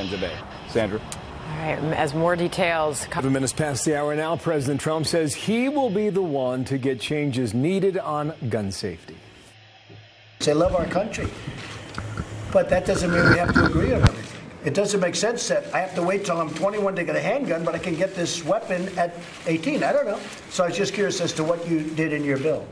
again today. Sandra. All right, as more details. 7 minutes past the hour now, President Trump says he will be the one to get changes needed on gun safety. They love our country, but that doesn't mean we have to agree on everything. It doesn't make sense that I have to wait till I'm 21 to get a handgun, but I can get this weapon at 18. I don't know. So I was just curious as to what you did in your bill.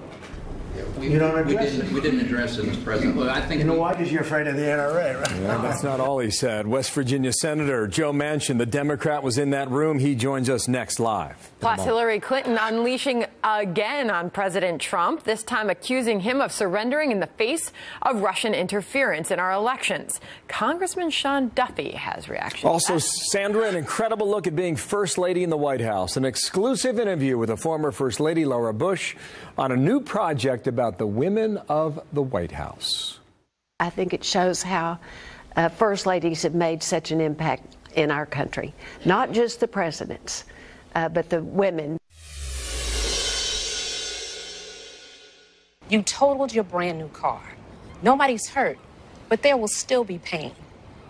We didn't address it, Mr. President. Well, I think you know why? Because you're afraid of the NRA, right? Yeah, that's not all he said. West Virginia Senator Joe Manchin, the Democrat, was in that room. He joins us next live. Plus, Hillary Clinton unleashing again on President Trump, this time accusing him of surrendering in the face of Russian interference in our elections. Congressman Sean Duffy has reactions. Also, Sandra, an incredible look at being First Lady in the White House. An exclusive interview with a former First Lady, Laura Bush, on a new project about the women of the White House. I think it shows how First Ladies have made such an impact in our country. Not just the presidents, but the women. You totaled your brand new car. Nobody's hurt, but there will still be pain.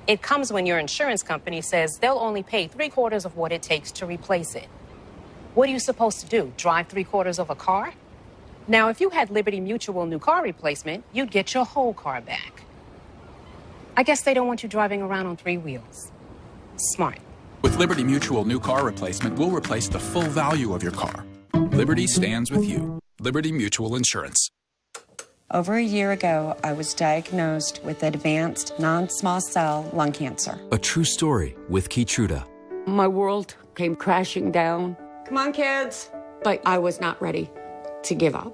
It comes when your insurance company says they'll only pay 3/4 of what it takes to replace it. What are you supposed to do? Drive 3/4 of a car? Now, if you had Liberty Mutual new car replacement, you'd get your whole car back. I guess they don't want you driving around on 3 wheels. Smart. With Liberty Mutual new car replacement, we'll replace the full value of your car. Liberty stands with you. Liberty Mutual Insurance. Over a year ago, I was diagnosed with advanced non-small cell lung cancer. A true story with Keytruda. My world came crashing down. Come on, kids. But I was not ready to give up.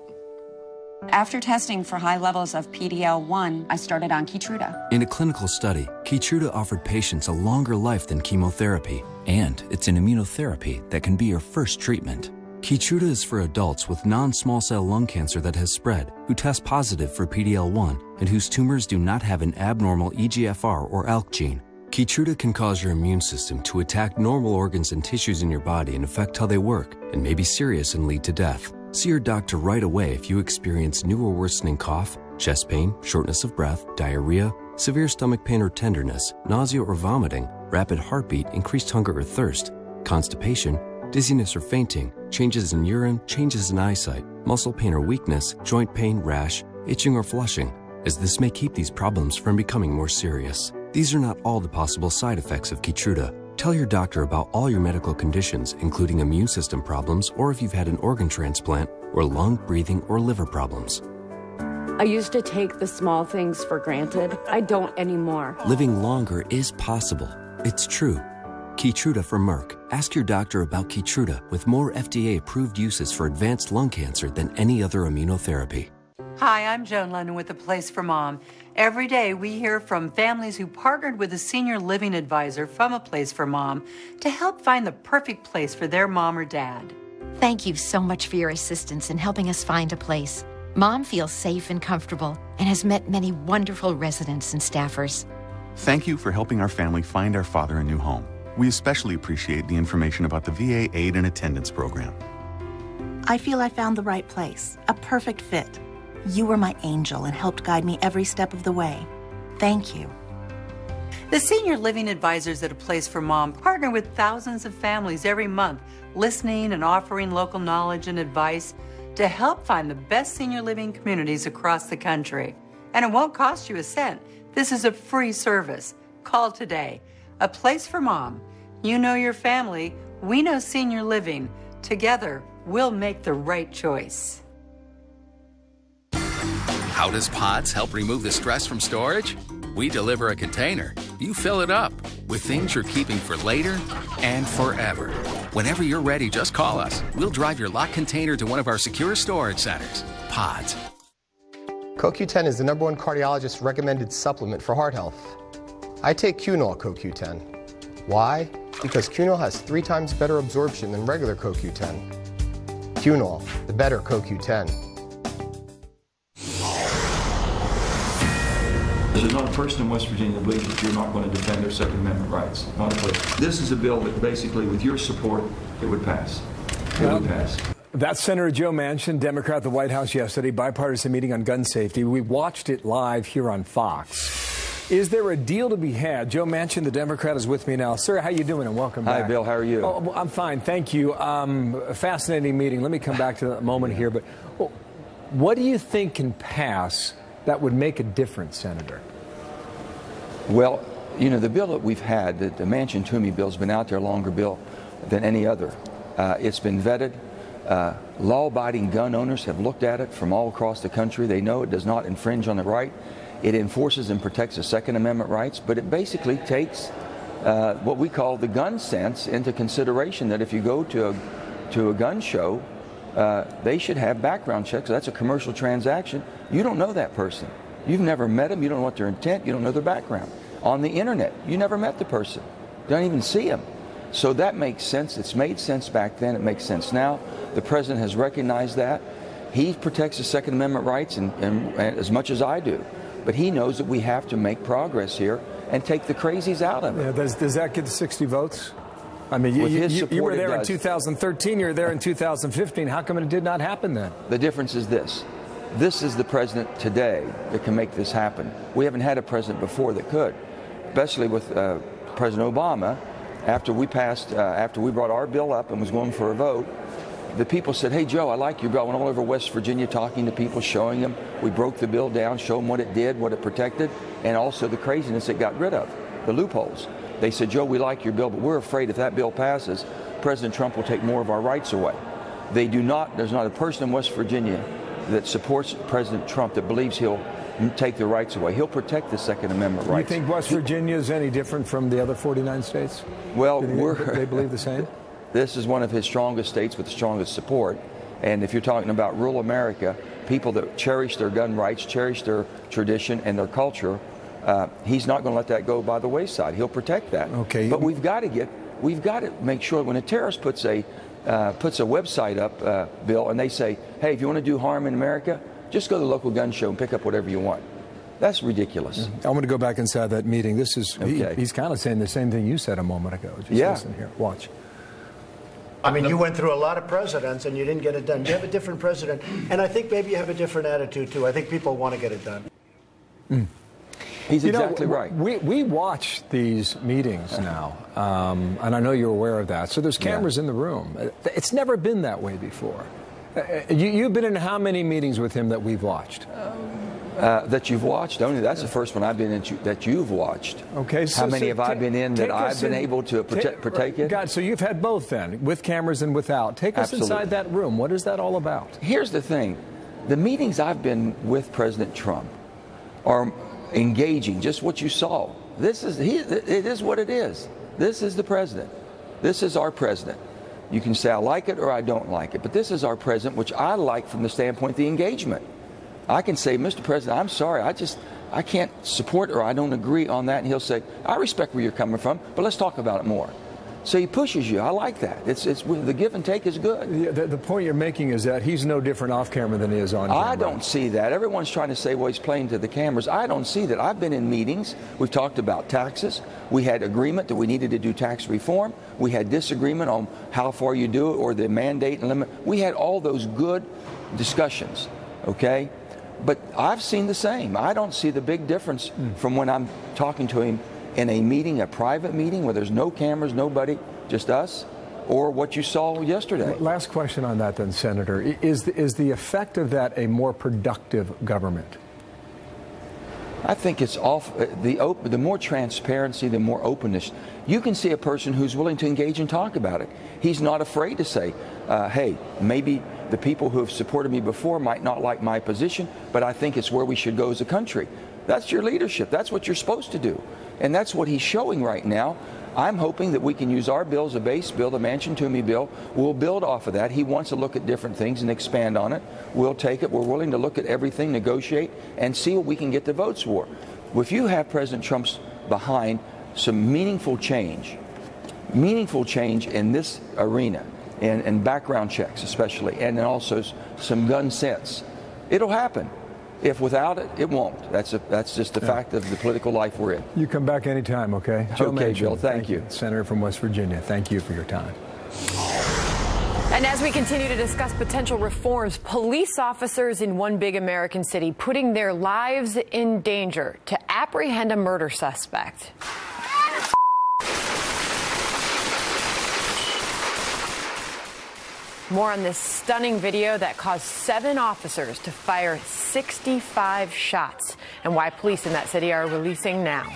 After testing for high levels of PD-L1, I started on Keytruda. In a clinical study, Keytruda offered patients a longer life than chemotherapy, and it's an immunotherapy that can be your first treatment. Keytruda is for adults with non-small cell lung cancer that has spread, who test positive for PD-L1, and whose tumors do not have an abnormal EGFR or ALK gene. Keytruda can cause your immune system to attack normal organs and tissues in your body and affect how they work, and may be serious and lead to death. See your doctor right away if you experience new or worsening cough, chest pain, shortness of breath, diarrhea, severe stomach pain or tenderness, nausea or vomiting, rapid heartbeat, increased hunger or thirst, constipation, dizziness or fainting, changes in urine, changes in eyesight, muscle pain or weakness, joint pain, rash, itching or flushing, as this may keep these problems from becoming more serious. These are not all the possible side effects of Keytruda. Tell your doctor about all your medical conditions, including immune system problems, or if you've had an organ transplant, or lung, breathing, or liver problems. I used to take the small things for granted. I don't anymore. Living longer is possible. It's true. Keytruda from Merck. Ask your doctor about Keytruda, with more FDA-approved uses for advanced lung cancer than any other immunotherapy. Hi, I'm Joan Lennon with A Place for Mom. Every day we hear from families who partnered with a senior living advisor from A Place for Mom to help find the perfect place for their mom or dad. Thank you so much for your assistance in helping us find a place. Mom feels safe and comfortable and has met many wonderful residents and staffers. Thank you for helping our family find our father a new home. We especially appreciate the information about the VA Aid and Attendance Program. I feel I found the right place, a perfect fit. You were my angel and helped guide me every step of the way. Thank you. The senior living advisors at A Place for Mom partner with thousands of families every month, listening and offering local knowledge and advice to help find the best senior living communities across the country. And it won't cost you a cent. This is a free service. Call today. A Place for Mom. You know your family. We know senior living. Together, we'll make the right choice. How does Pods help remove the stress from storage? We deliver a container. You fill it up with things you're keeping for later and forever. Whenever you're ready, just call us. We'll drive your locked container to one of our secure storage centers. Pods. CoQ10 is the #1 cardiologist recommended supplement for heart health. I take Cunol CoQ10. Why? Because Cunol has 3 times better absorption than regular CoQ10. Cunol, the better CoQ10. There's not a person in West Virginia that believes that you're not going to defend their Second Amendment rights. Not a person. This is a bill that basically, with your support, it would pass. It would pass. That's Senator Joe Manchin, Democrat at the White House yesterday, bipartisan meeting on gun safety. We watched it live here on Fox. Is there a deal to be had? Joe Manchin, the Democrat, is with me now. Sir, how you doing, and welcome back. Hi, Bill. How are you? Oh, I'm fine, thank you. A fascinating meeting. Let me come back to that moment here. But what do you think can pass that would make a difference, Senator? Well, you know, the bill that we've had, the Manchin-Toomey bill, has been out there a longer bill than any other. It's been vetted. Law-abiding gun owners have looked at it from all across the country. They know it does not infringe on the right. It enforces and protects the Second Amendment rights, but it basically takes what we call the gun sense into consideration, that if you go to a gun show, they should have background checks. That's a commercial transaction. You don't know that person. You've never met them. You don't know what their intent. You don't know their background. On the internet, you never met the person. You don't even see them. So that makes sense. It's made sense back then. It makes sense now. The president has recognized that. He protects the Second Amendment rights and as much as I do. But he knows that we have to make progress here and take the crazies out of it. Yeah, does that get 60 votes? I mean, you were there in 2013. You were there in 2015. How come it did not happen then? The difference is this. This is the president today that can make this happen. We haven't had a president before that could, especially with President Obama. After we brought our bill up and was going for a vote, the people said, "Hey, Joe, I like your bill." I went all over West Virginia talking to people, showing them. We broke the bill down, showed them what it did, what it protected, and also the craziness it got rid of, the loopholes. They said, "Joe, we like your bill, but we're afraid if that bill passes, President Trump will take more of our rights away." They do not. There's not a person in West Virginia that supports President Trump that believes he'll take the rights away. He'll protect the Second Amendment rights. You think West Virginia is any different from the other 49 states? Well, they believe the same? This is one of his strongest states with the strongest support. And if you're talking about rural America, people that cherish their gun rights, cherish their tradition and their culture, he's not going to let that go by the wayside. He'll protect that. Okay. But we've got to make sure when a terrorist puts a website up, Bill, and they say, "Hey, if you want to do harm in America, just go to the local gun show and pick up whatever you want." That's ridiculous. I want to go back inside that meeting. This is he's kind of saying the same thing you said a moment ago. Just listen here. Watch. I mean, you went through a lot of presidents and you didn't get it done. You have a different president, and I think maybe you have a different attitude too. I think people want to get it done. He's exactly right. We watch these meetings now, and I know you're aware of that. So there's cameras in the room. It's never been that way before. You've been in how many meetings with him that we've watched? That you've watched? Only that's the first one I've been in that you've watched. Okay. How many have I been in that I've been able to partake in? God, so you've had both then, with cameras and without. Take us inside that room. What is that all about? Here's the thing. The meetings I've been with President Trump are engaging, just what you saw. It is what it is. This is the president. This is our president. You can say I like it or I don't like it, but this is our president, which I like from the standpoint of the engagement. I can say, "Mr. President, I'm sorry, I can't support or I don't agree on that," and he'll say, "I respect where you're coming from, but let's talk about it more." So he pushes you. I like that. It's the give and take is good. The point you're making is that he's no different off camera than he is on camera. I don't see that. Everyone's trying to say, well, he's playing to the cameras. I don't see that. I've been in meetings. We've talked about taxes. We had agreement that we needed to do tax reform. We had disagreement on how far you do it or the mandate and limit. We had all those good discussions, okay? But I've seen the same. I don't see the big difference from when I'm talking to him in a meeting, a private meeting where there's no cameras, nobody, just us, or what you saw yesterday. Last question on that then, Senator. Is the effect of that a more productive government? I think it's the more transparency, the more openness. You can see a person who's willing to engage and talk about it. He's not afraid to say, hey, maybe the people who have supported me before might not like my position, but I think it's where we should go as a country. That's your leadership. That's what you're supposed to do. And that's what he's showing right now. I'm hoping that we can use our bill as a base bill, the Manchin-Toomey bill. We'll build off of that. He wants to look at different things and expand on it. We'll take it. We're willing to look at everything, negotiate, and see what we can get the votes for. If you have President Trump's behind some meaningful change in this arena, and background checks especially, and then also some gun sense, it'll happen. If without it, it won't. That's just the fact of the political life we're in. You come back anytime, okay? Okay, Bill, thank you. Senator from West Virginia, thank you for your time. And as we continue to discuss potential reforms, police officers in one big American city putting their lives in danger to apprehend a murder suspect. More on this stunning video that caused 7 officers to fire 65 shots and why police in that city are releasing now.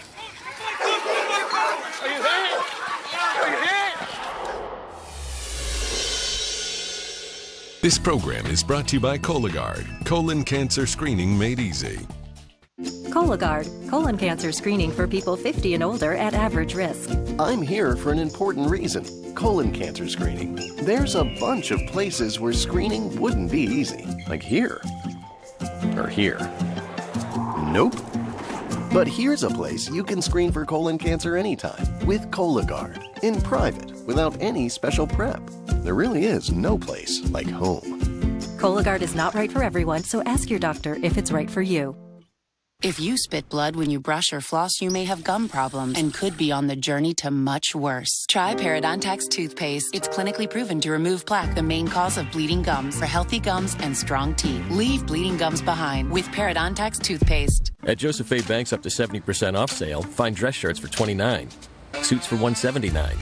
This program is brought to you by Cologuard, colon cancer screening made easy. Cologuard, colon cancer screening for people 50 and older at average risk. I'm here for an important reason, colon cancer screening. There's a bunch of places where screening wouldn't be easy, like here, or here. Nope. But here's a place you can screen for colon cancer anytime with Cologuard, in private, without any special prep. There really is no place like home. Cologuard is not right for everyone, so ask your doctor if it's right for you. If you spit blood when you brush or floss, you may have gum problems and could be on the journey to much worse. Try Parodontax toothpaste. It's clinically proven to remove plaque, the main cause of bleeding gums, for healthy gums and strong teeth. Leave bleeding gums behind with Parodontax toothpaste. At Joseph A. Bank's up to 70% off sale, find dress shirts for $29, suits for $179,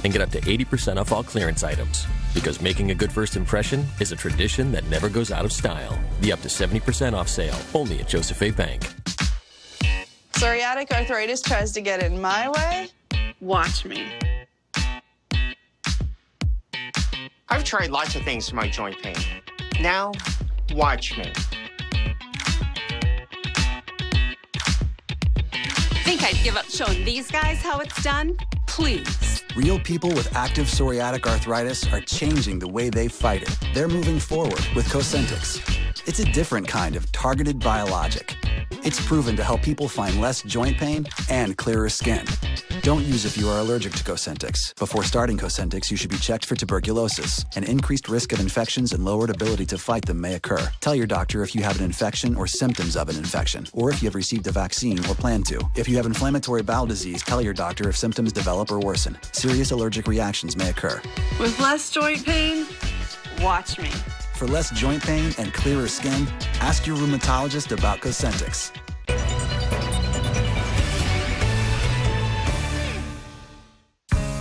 and get up to 80% off all clearance items. Because making a good first impression is a tradition that never goes out of style. The up to 70% off sale, only at Joseph A. Bank. Psoriatic arthritis tries to get in my way? Watch me. I've tried lots of things for my joint pain. Now, watch me. Think I'd give up showing these guys how it's done? Please. Real people with active psoriatic arthritis are changing the way they fight it. They're moving forward with Cosentyx. It's a different kind of targeted biologic. It's proven to help people find less joint pain and clearer skin. Don't use if you are allergic to Cosentyx. Before starting Cosentyx, you should be checked for tuberculosis. An increased risk of infections and lowered ability to fight them may occur. Tell your doctor if you have an infection or symptoms of an infection, or if you have received a vaccine or plan to. If you have inflammatory bowel disease, tell your doctor if symptoms develop or worsen. Serious allergic reactions may occur. With less joint pain, watch me. For less joint pain and clearer skin, ask your rheumatologist about Cosentyx.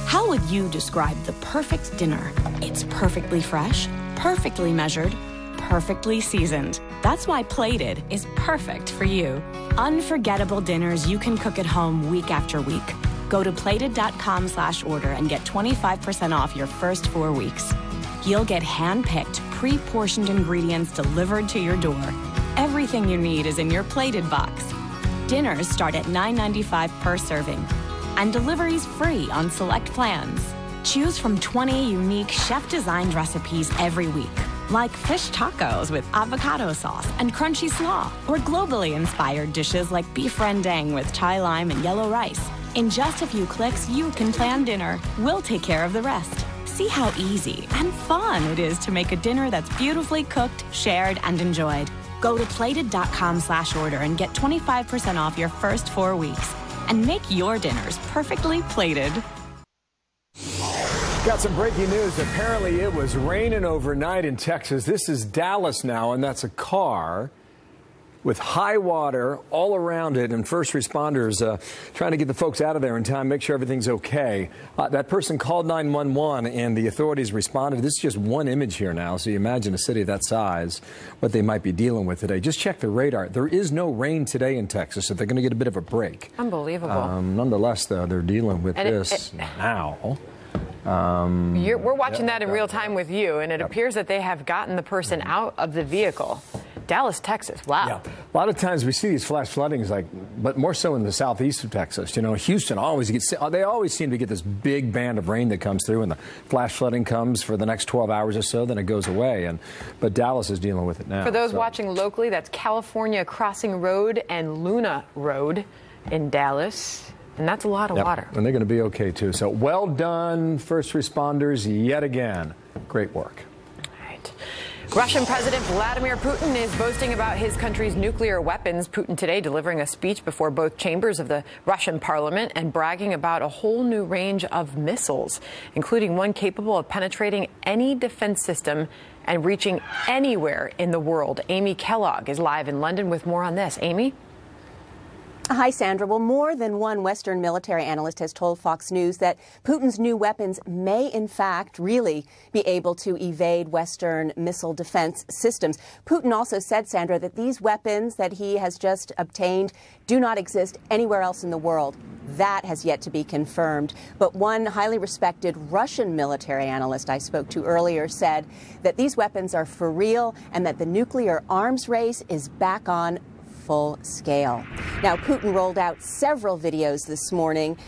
How would you describe the perfect dinner? It's perfectly fresh, perfectly measured, perfectly seasoned. That's why Plated is perfect for you. Unforgettable dinners you can cook at home week after week. Go to plated.com/order and get 25% off your first 4 weeks. You'll get hand-picked, pre-portioned ingredients delivered to your door. Everything you need is in your Plated box. Dinners start at $9.95 per serving. And delivery's free on select plans. Choose from 20 unique chef-designed recipes every week, like fish tacos with avocado sauce and crunchy slaw, or globally inspired dishes like beef rendang with Thai lime and yellow rice. In just a few clicks, you can plan dinner. We'll take care of the rest. See how easy and fun it is to make a dinner that's beautifully cooked, shared, and enjoyed. Go to plated.com/order and get 25% off your first 4 weeks. And make your dinners perfectly plated. Got some breaking news. Apparently it was raining overnight in Texas. This is Dallas now, and that's a car with high water all around it, and first responders trying to get the folks out of there in time, make sure everything's okay. That person called 911, and the authorities responded. This is just one image here now, so you imagine a city that size, what they might be dealing with today. Just check the radar. There is no rain today in Texas, so they're going to get a bit of a break. Unbelievable. Nonetheless, though, they're dealing with this now. We're watching that in real time with you, and it appears that they have gotten the person out of the vehicle. Dallas, Texas. Wow. Yeah. A lot of times we see these flash floodings, but more so in the southeast of Texas. You know, Houston they always seem to get this big band of rain that comes through, and the flash flooding comes for the next 12 hours or so, then it goes away. But Dallas is dealing with it now. For those watching locally, that's California Crossing Road and Luna Road in Dallas. And that's a lot of water. And they're going to be okay, too. So well done, first responders, yet again. Great work. All right. Russian President Vladimir Putin is boasting about his country's nuclear weapons. Putin today delivering a speech before both chambers of the Russian parliament and bragging about a whole new range of missiles, including one capable of penetrating any defense system and reaching anywhere in the world. Amy Kellogg is live in London with more on this. Amy? Hi, Sandra. Well, more than one Western military analyst has told Fox News that Putin's new weapons may, in fact, really be able to evade Western missile defense systems. Putin also said, Sandra, that these weapons that he has just obtained do not exist anywhere else in the world. That has yet to be confirmed. But one highly respected Russian military analyst I spoke to earlier said that these weapons are for real and that the nuclear arms race is back on full scale. Now, Putin rolled out several videos this morning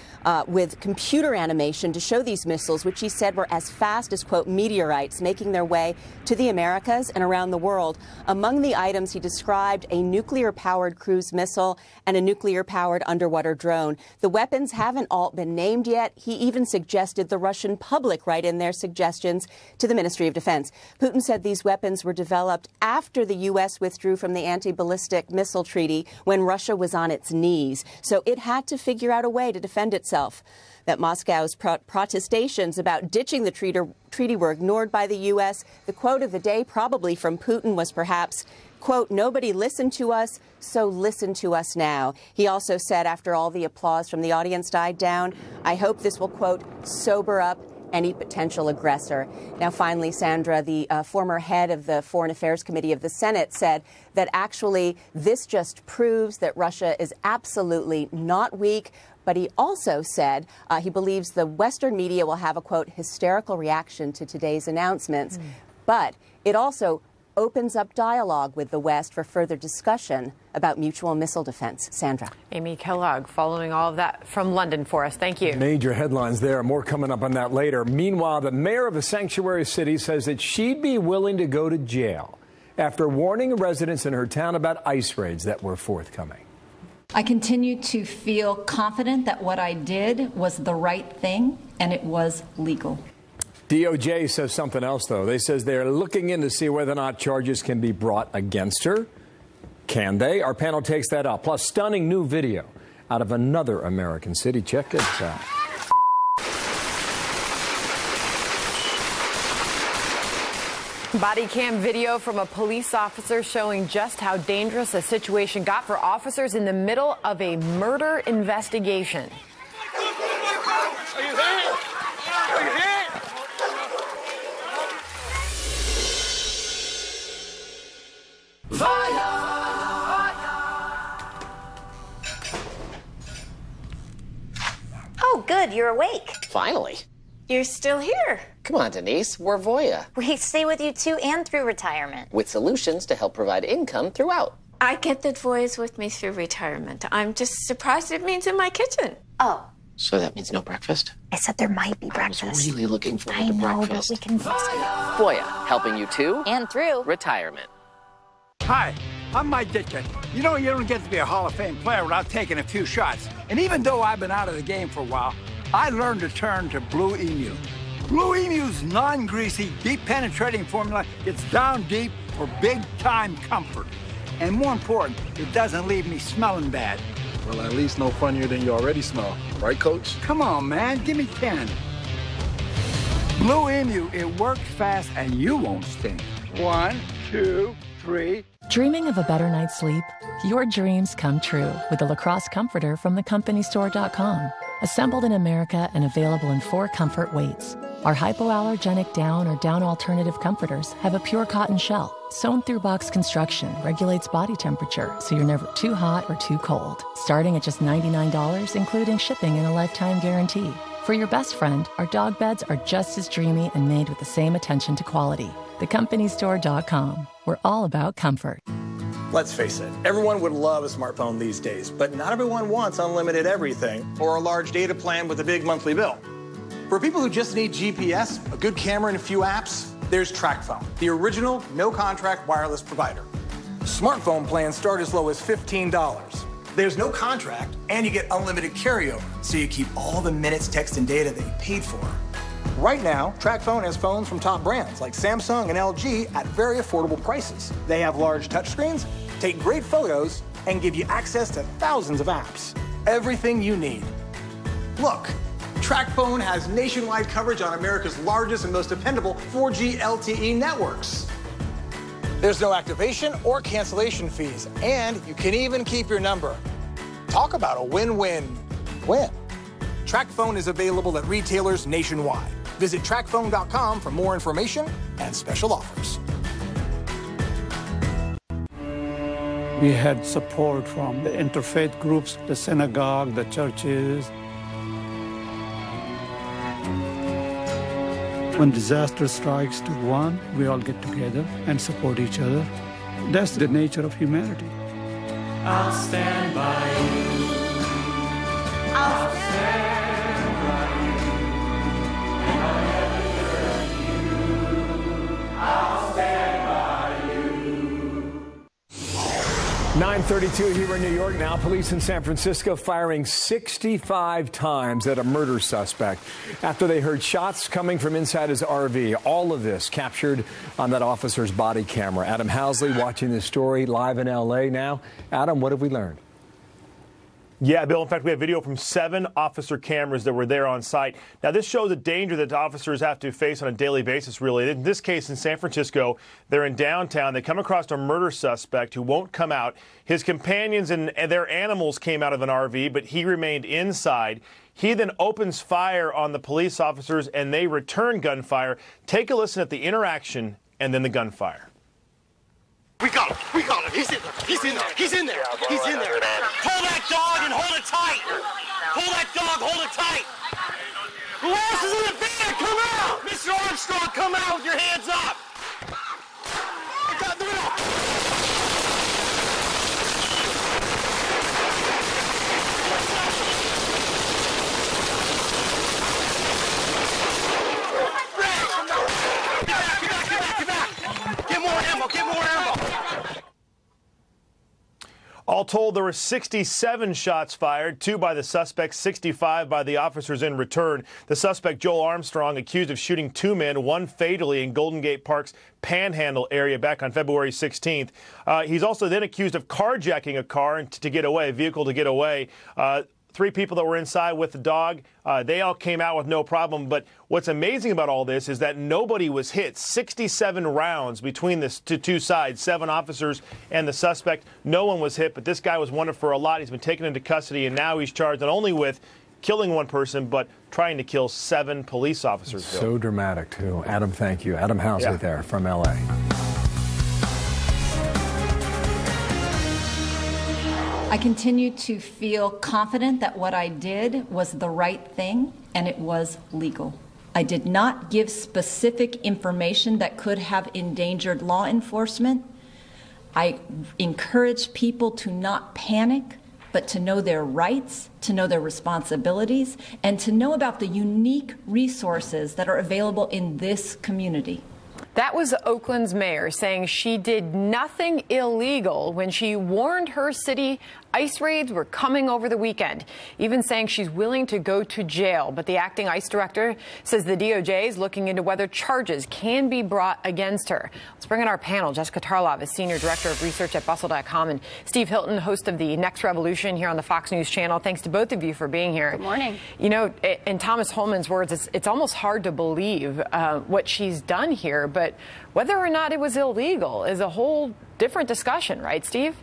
with computer animation to show these missiles, which he said were as fast as, quote, meteorites making their way to the Americas and around the world. Among the items, he described a nuclear-powered cruise missile and a nuclear-powered underwater drone. The weapons haven't all been named yet. He even suggested the Russian public write in their suggestions to the Ministry of Defense. Putin said these weapons were developed after the U.S. withdrew from the anti-ballistic missile treaty when Russia was on its knees. So it had to figure out a way to defend itself. That Moscow's protestations about ditching the treaty were ignored by the U.S. The quote of the day, probably from Putin, was perhaps, quote, "Nobody listened to us, so listen to us now." He also said, after all the applause from the audience died down, "I hope this will, quote, sober up any potential aggressor." Now, finally, Sandra, the former head of the Foreign Affairs Committee of the Senate, said that actually this just proves that Russia is absolutely not weak. But he also said he believes the Western media will have a, quote, hysterical reaction to today's announcements. But it also opens up dialogue with the West for further discussion about mutual missile defense. Sandra. Amy Kellogg following all of that from London for us. Thank you. Major headlines there. More coming up on that later. Meanwhile, the mayor of a sanctuary city says that she'd be willing to go to jail after warning residents in her town about ICE raids that were forthcoming. I continue to feel confident that what I did was the right thing and it was legal. DOJ says something else, though. They says they're looking in to see whether or not charges can be brought against her. Can they? Our panel takes that up. Plus, stunning new video out of another American city. Check it out. Body cam video from a police officer showing just how dangerous a situation got for officers in the middle of a murder investigation. Are you there? Are you there? Oh, good, you're awake. Finally. You're still here. Come on, Denise, we're Voya. We stay with you too and through retirement. With solutions to help provide income throughout. I get that Voya's with me through retirement. I'm just surprised it means in my kitchen. Oh. So that means no breakfast? I said there might be breakfast. I was really looking forward to breakfast. But we can Voya, helping you to and through retirement. Hi, I'm Mike Ditka. You know, you don't get to be a Hall of Fame player without taking a few shots. And even though I've been out of the game for a while, I learned to turn to Blue Emu. Blue Emu's non-greasy, deep-penetrating formula gets down deep for big-time comfort. And more important, it doesn't leave me smelling bad. Well, at least no funnier than you already smell. Right, Coach? Come on, man. Give me 10. Blue Emu, it works fast and you won't stink. 1, 2, 3. Dreaming of a better night's sleep? Your dreams come true with the Lacrosse Comforter from thecompanystore.com. Assembled in America and available in 4 comfort weights. Our hypoallergenic down or down alternative comforters have a pure cotton shell. Sewn through box construction regulates body temperature so you're never too hot or too cold. Starting at just $99, including shipping and a lifetime guarantee. For your best friend, our dog beds are just as dreamy and made with the same attention to quality. Thecompanystore.com. We're all about comfort. Let's face it, everyone would love a smartphone these days, but not everyone wants unlimited everything or a large data plan with a big monthly bill. For people who just need GPS, a good camera, and a few apps, there's TracFone, the original no-contract wireless provider. Smartphone plans start as low as $15. There's no contract, and you get unlimited carryover, so you keep all the minutes, text, and data that you paid for. Right now, TracFone has phones from top brands like Samsung and LG at very affordable prices. They have large touchscreens, take great photos, and give you access to thousands of apps. Everything you need. Look, TracFone has nationwide coverage on America's largest and most dependable 4G LTE networks. There's no activation or cancellation fees, and you can even keep your number. Talk about a win-win-win. TracFone is available at retailers nationwide. Visit TracFone.com for more information and special offers. We had support from the interfaith groups, the synagogue, the churches. When disaster strikes to one, we all get together and support each other. That's the nature of humanity. I'll stand by you. I'll stand by you. And I'll never desert you. I'll stand by you. 9:32 here in New York. Now, police in San Francisco firing 65 times at a murder suspect after they heard shots coming from inside his RV. All of this captured on that officer's body camera. Adam Housley watching this story live in L.A. now. Adam, what have we learned? Yeah, Bill, in fact, we have video from 7 officer cameras that were there on site. Now, this shows the danger that officers have to face on a daily basis, really. In this case, in San Francisco, they're in downtown. They come across a murder suspect who won't come out. His companions and their animals came out of an RV, but he remained inside. He then opens fire on the police officers, and they return gunfire. Take a listen at the interaction and then the gunfire. We got him. We got him. He's in there. He's in there. He's in there. He's in there. Pull that dog and hold it tight. Pull that dog. Hold it tight. Who else is in the van? Come out. Mr. Armstrong, come out with your hands up. Get more ammo. All told, there were 67 shots fired, 2 by the suspect, 65 by the officers in return. The suspect, Joel Armstrong, accused of shooting 2 men, one fatally in Golden Gate Park's Panhandle area back on February 16th. He's also then accused of carjacking a car to get away, a vehicle to get away. 3 people that were inside with the dog, they all came out with no problem. But what's amazing about all this is that nobody was hit. 67 rounds between the two sides, 7 officers and the suspect. No one was hit, but this guy was wanted for a lot. He's been taken into custody, and now he's charged not only with killing 1 person, but trying to kill 7 police officers. So dramatic, too. Adam, thank you. Adam Housley there from L.A. I continue to feel confident that what I did was the right thing and it was legal. I did not give specific information that could have endangered law enforcement. I encourage people to not panic, but to know their rights, to know their responsibilities, and to know about the unique resources that are available in this community. That was Oakland's mayor saying she did nothing illegal when she warned her city ICE raids were coming over the weekend, even saying she's willing to go to jail. But the acting ICE director says the DOJ is looking into whether charges can be brought against her. Let's bring in our panel. Jessica Tarlov is Senior Director of Research at Bustle.com, and Steve Hilton, host of the Next Revolution here on the Fox News channel. Thanks to both of you for being here. Good morning. You know, in Thomas Holman's words, it's almost hard to believe what she's done here, but whether or not it was illegal is a whole different discussion, right, Steve?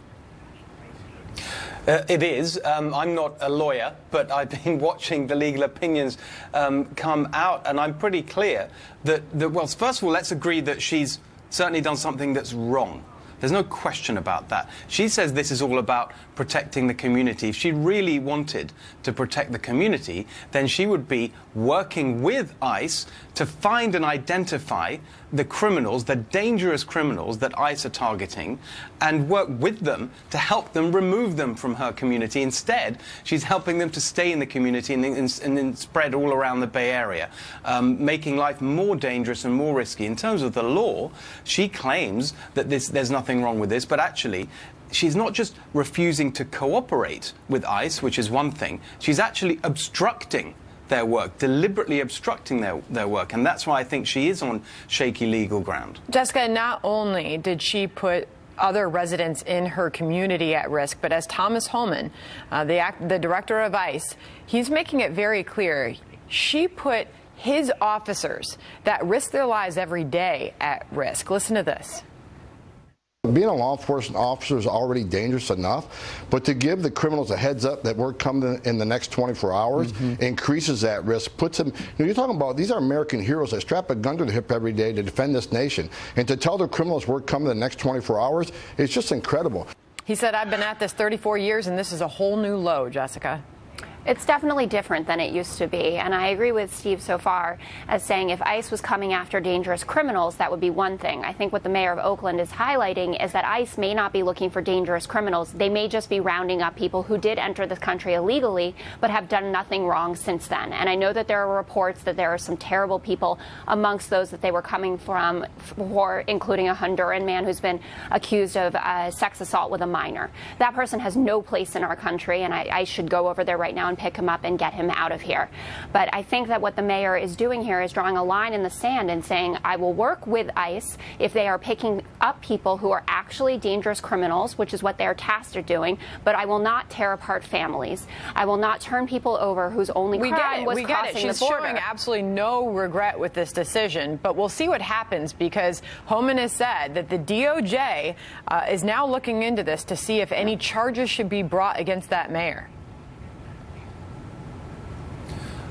It is. I'm not a lawyer, but I've been watching the legal opinions come out, and I'm pretty clear that, well, first of all, let's agree that she's certainly done something that's wrong. There's no question about that. She says this is all about protecting the community. If she really wanted to protect the community, then she would be working with ICE to find and identify the criminals, the dangerous criminals that ICE are targeting, and work with them to help them remove them from her community. Instead, she's helping them to stay in the community and then spread all around the Bay Area, making life more dangerous and more risky. In terms of the law, she claims that there's nothing wrong with this, but actually, she's not just refusing to cooperate with ICE, which is one thing, she's actually obstructing their work, deliberately obstructing their work. And that's why I think she is on shaky legal ground. Jessica, not only did she put other residents in her community at risk, but as Thomas Homan, the director of ICE, he's making it very clear, she put his officers that risk their lives every day at risk. Listen to this. Being a law enforcement officer is already dangerous enough, but to give the criminals a heads up that we're coming in the next 24 hours increases that risk, puts them, you're talking about, these are American heroes that strap a gun to their hip every day to defend this nation. And to tell the criminals we're coming in the next 24 hours, it's just incredible. He said, I've been at this 34 years and this is a whole new low, Jessica. It's definitely different than it used to be, and I agree with Steve so far as saying if ICE was coming after dangerous criminals, that would be one thing. I think what the mayor of Oakland is highlighting is that ICE may not be looking for dangerous criminals. They may just be rounding up people who did enter the country illegally but have done nothing wrong since then. And I know that there are reports that there are some terrible people amongst those that they were coming from, including a Honduran man who's been accused of sex assault with a minor. That person has no place in our country, and I should go over there right now and pick him up and get him out of here. But I think that what the mayor is doing here is drawing a line in the sand and saying, I will work with ICE if they are picking up people who are actually dangerous criminals, which is what they are tasked with doing, but I will not tear apart families. I will not turn people over whose only crime was crossing the border. She's showing absolutely no regret with this decision, but we'll see what happens because Homan has said that the DOJ is now looking into this to see if any charges should be brought against that mayor.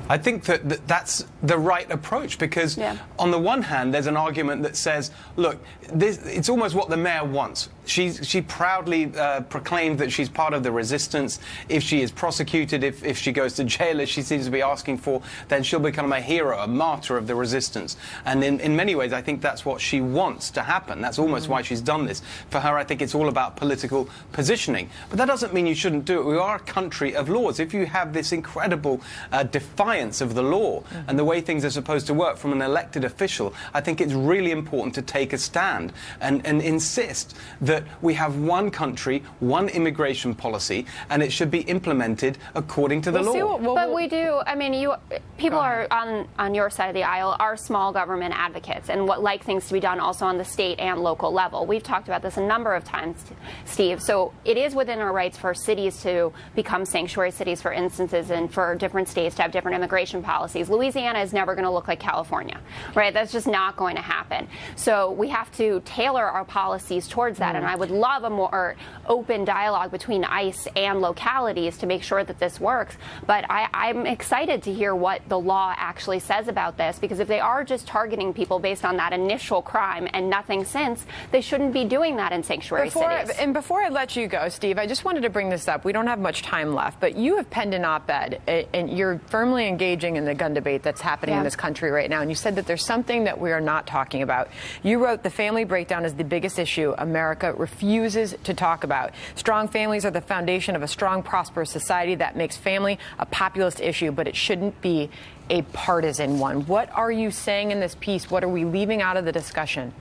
I think that that's the right approach because on the one hand, there's an argument that says, look, it's almost what the mayor wants. She proudly proclaimed that she's part of the resistance. If she is prosecuted, if she goes to jail, as she seems to be asking for, then she'll become a hero, a martyr of the resistance. And in many ways, I think that's what she wants to happen. That's almost why she's done this. For her, I think it's all about political positioning. But that doesn't mean you shouldn't do it. We are a country of laws. If you have this incredible defiance of the law and the way things are supposed to work from an elected official, I think it's really important to take a stand and insist that we have one country, one immigration policy, and it should be implemented according to the law. But we do, I mean, people are on your side of the aisle are small government advocates and like things to be done also on the state and local level. We've talked about this a number of times, Steve. So it is within our rights for cities to become sanctuary cities, for instances, and for different states to have different immigration policies. Louisiana is never going to look like California, right? That's just not going to happen. So we have to tailor our policies towards that. And I would love a more open dialogue between ICE and localities to make sure that this works. But I'm excited to hear what the law actually says about this, because if they are just targeting people based on that initial crime and nothing since, they shouldn't be doing that in sanctuary cities. And before I let you go, Steve, I just wanted to bring this up. We don't have much time left, but you have penned an op-ed, and you're firmly engaging in the gun debate that's happening in this country right now. And you said that there's something that we are not talking about. You wrote, the family breakdown is the biggest issue America refuses to talk about. Strong families are the foundation of a strong, prosperous society. That makes family a populist issue, but it shouldn't be a partisan one. What are you saying in this piece? What are we leaving out of the discussion?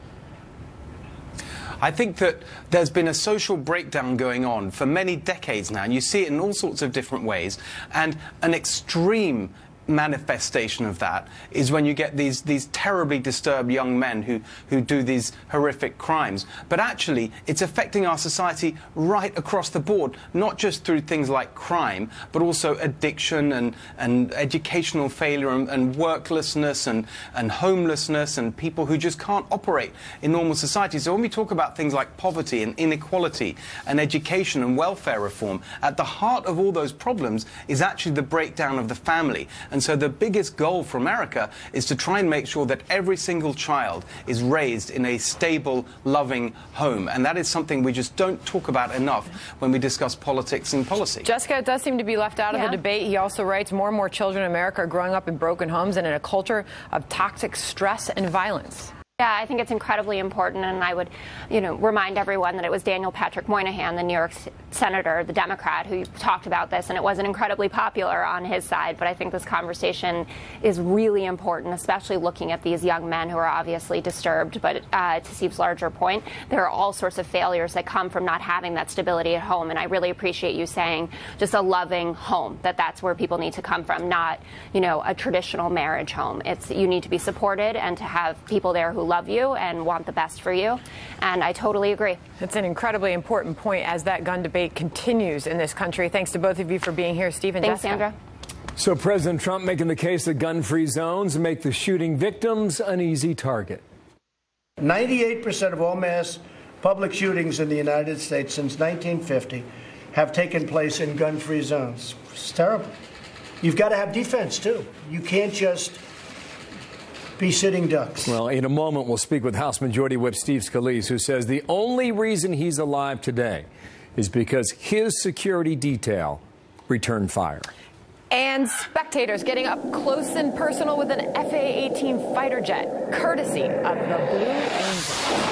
I think that there's been a social breakdown going on for many decades now, and you see it in all sorts of different ways. And an extreme manifestation of that is when you get these terribly disturbed young men who do these horrific crimes. But actually, it's affecting our society right across the board, not just through things like crime, but also addiction and educational failure and worklessness and homelessness and people who just can't operate in normal society. So when we talk about things like poverty and inequality and education and welfare reform, at the heart of all those problems is actually the breakdown of the family. And so the biggest goal for America is to try and make sure that every single child is raised in a stable, loving home. And that is something we just don't talk about enough when we discuss politics and policy. Jessica, it does seem to be left out of the debate. He also writes, more and more children in America are growing up in broken homes and in a culture of toxic stress and violence. Yeah, I think it's incredibly important, and I would, remind everyone that it was Daniel Patrick Moynihan, the New York senator, the Democrat, who talked about this, and it wasn't incredibly popular on his side. But I think this conversation is really important, especially looking at these young men who are obviously disturbed. But to Steve's larger point, there are all sorts of failures that come from not having that stability at home, and I really appreciate you saying just a loving home, that's where people need to come from, not, a traditional marriage home. You need to be supported and to have people there who love you and want the best for you, and I totally agree. It's an incredibly important point as that gun debate continues in this country. Thanks to both of you for being here, Steve and Thanks, Jessica. Sandra. So President Trump making the case that gun-free zones make the shooting victims an easy target. 98% of all mass public shootings in the United States since 1950 have taken place in gun-free zones. It's terrible. You've got to have defense, too. You can't just be sitting ducks. Well, in a moment, we'll speak with House Majority Whip Steve Scalise, who says the only reason he's alive today is because his security detail returned fire. And spectators getting up close and personal with an FA-18 fighter jet, courtesy of the Blue Angels.